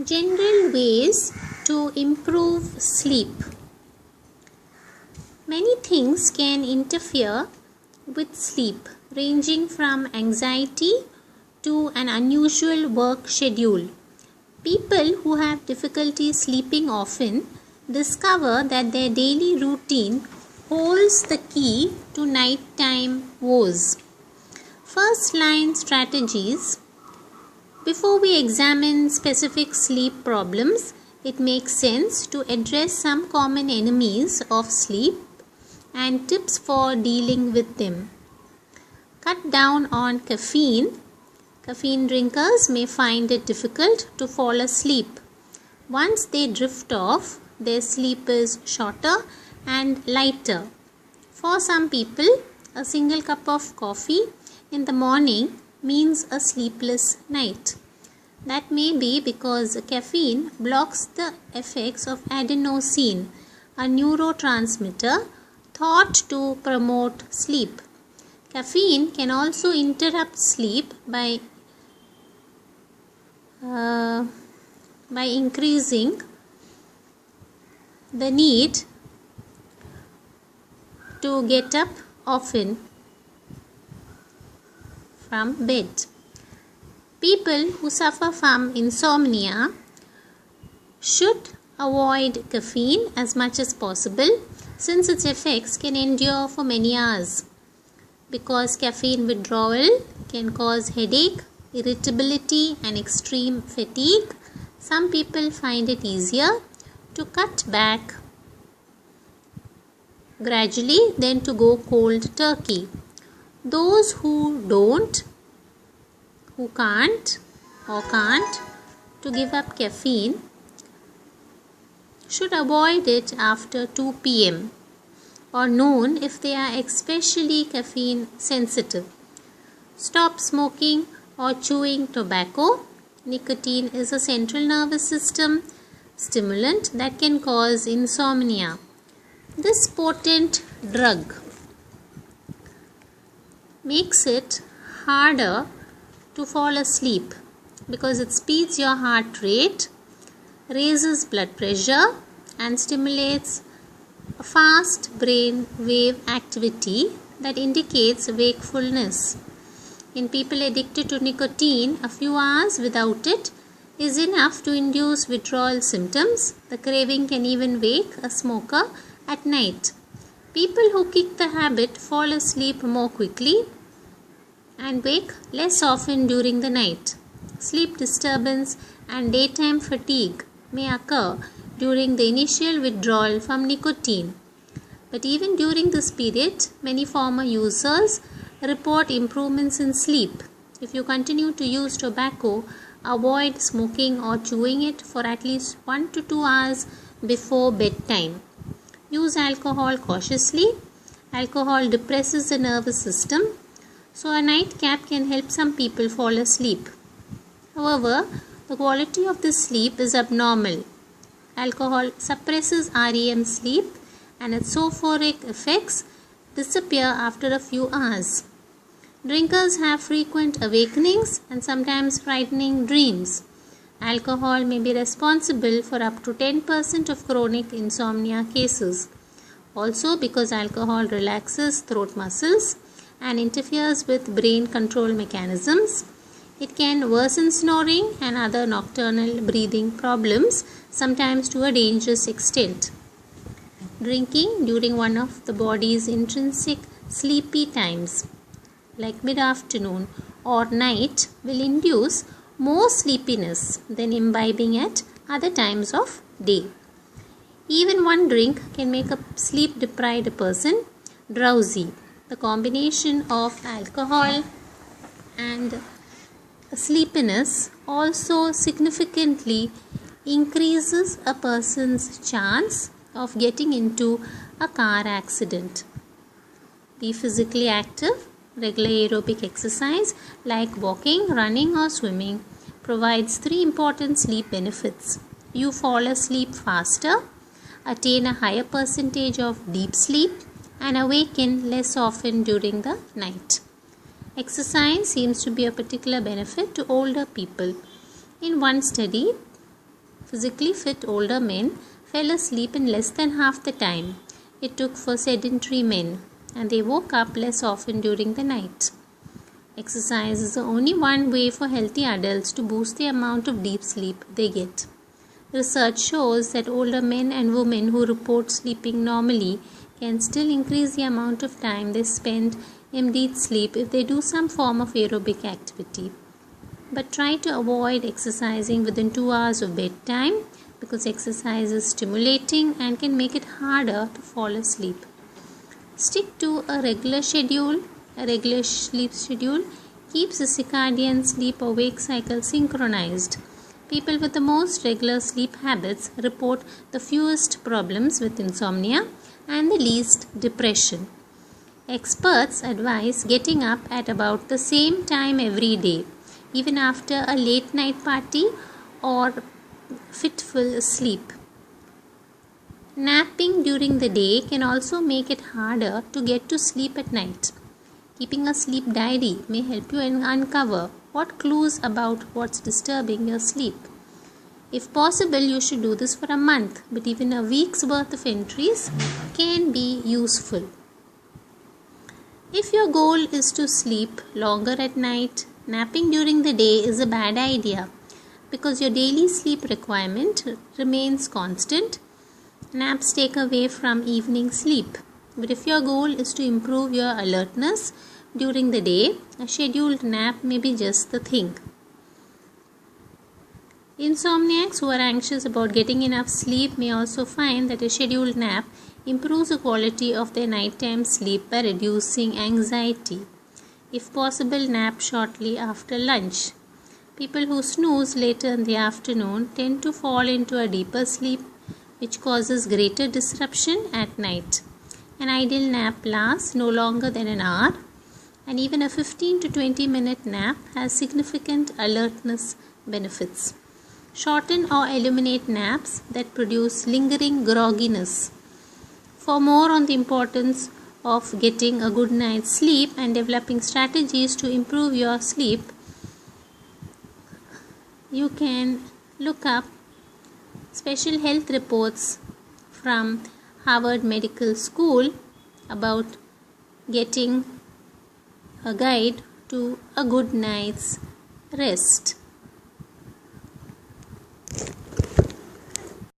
General ways to improve sleep. Many things can interfere with sleep, ranging from anxiety to an unusual work schedule. People who have difficulty sleeping often discover that their daily routine holds the key to nighttime woes. First line strategies. Before we examine specific sleep problems, it makes sense to address some common enemies of sleep and tips for dealing with them. Cut down on caffeine. Caffeine drinkers may find it difficult to fall asleep. Once they drift off, their sleep is shorter and lighter. For some people, a single cup of coffee in the morning means a sleepless night. That may be because caffeine blocks the effects of adenosine, a neurotransmitter thought to promote sleep. Caffeine can also interrupt sleep by increasing the need to get up often from bed. People who suffer from insomnia should avoid caffeine as much as possible, since its effects can endure for many hours. Because caffeine withdrawal can cause headache, irritability and extreme fatigue, some people find it easier to cut back gradually than to go cold turkey. Those who can't to give up caffeine should avoid it after 2 p.m. or noon if they are especially caffeine sensitive. Stop smoking or chewing tobacco. Nicotine is a central nervous system stimulant that can cause insomnia. This potent drug makes it harder to fall asleep because it speeds your heart rate, raises blood pressure and stimulates a fast brain wave activity that indicates wakefulness. In people addicted to nicotine, a few hours without it is enough to induce withdrawal symptoms. The craving can even wake a smoker at night. People who kick the habit fall asleep more quickly and wake less often during the night. Sleep disturbance and daytime fatigue may occur during the initial withdrawal from nicotine. But even during this period, many former users report improvements in sleep. If you continue to use tobacco, avoid smoking or chewing it for at least 1 to 2 hours before bedtime. Use alcohol cautiously. Alcohol depresses the nervous system, so a nightcap can help some people fall asleep. However, the quality of this sleep is abnormal. Alcohol suppresses REM sleep and its sophoric effects disappear after a few hours. Drinkers have frequent awakenings and sometimes frightening dreams. Alcohol may be responsible for up to 10% of chronic insomnia cases. Also, because alcohol relaxes throat muscles and interferes with brain control mechanisms, it can worsen snoring and other nocturnal breathing problems, sometimes to a dangerous extent. Drinking during one of the body's intrinsic sleepy times, like mid-afternoon or night, will induce more sleepiness than imbibing at other times of day. Even one drink can make a sleep-deprived person drowsy. The combination of alcohol and sleepiness also significantly increases a person's chance of getting into a car accident. Be physically active. Regular aerobic exercise like walking, running or swimming provides 3 important sleep benefits. You fall asleep faster, attain a higher percentage of deep sleep and awaken less often during the night. Exercise seems to be a particular benefit to older people. In one study, Physically fit older men fell asleep in less than half the time it took for sedentary men, and they woke up less often during the night. Exercise is the only one way for healthy adults to boost the amount of deep sleep they get. Research shows that older men and women who report sleeping normally can still increase the amount of time they spend in deep sleep if they do some form of aerobic activity. But try to avoid exercising within 2 hours of bedtime because exercise is stimulating and can make it harder to fall asleep. Stick to a regular schedule. A regular sleep schedule keeps the circadian sleep-awake cycle synchronized. People with the most regular sleep habits report the fewest problems with insomnia and the least depression. Experts advise getting up at about the same time every day, even after a late night party or fitful sleep. Napping during the day can also make it harder to get to sleep at night. Keeping a sleep diary may help you uncover what clues about what's disturbing your sleep. If possible, you should do this for a month, but even a week's worth of entries can be useful. If your goal is to sleep longer at night, napping during the day is a bad idea because your daily sleep requirement remains constant. Naps take away from evening sleep. But if your goal is to improve your alertness during the day, a scheduled nap may be just the thing. Insomniacs who are anxious about getting enough sleep may also find that a scheduled nap improves the quality of their nighttime sleep by reducing anxiety. If possible, nap shortly after lunch. People who snooze later in the afternoon tend to fall into a deeper sleep, which causes greater disruption at night. An ideal nap lasts no longer than an hour, and even a 15 to 20-minute nap has significant alertness benefits. Shorten or eliminate naps that produce lingering grogginess. For more on the importance of getting a good night's sleep and developing strategies to improve your sleep, you can look up special health reports from Harvard Medical School about getting a guide to a good night's rest.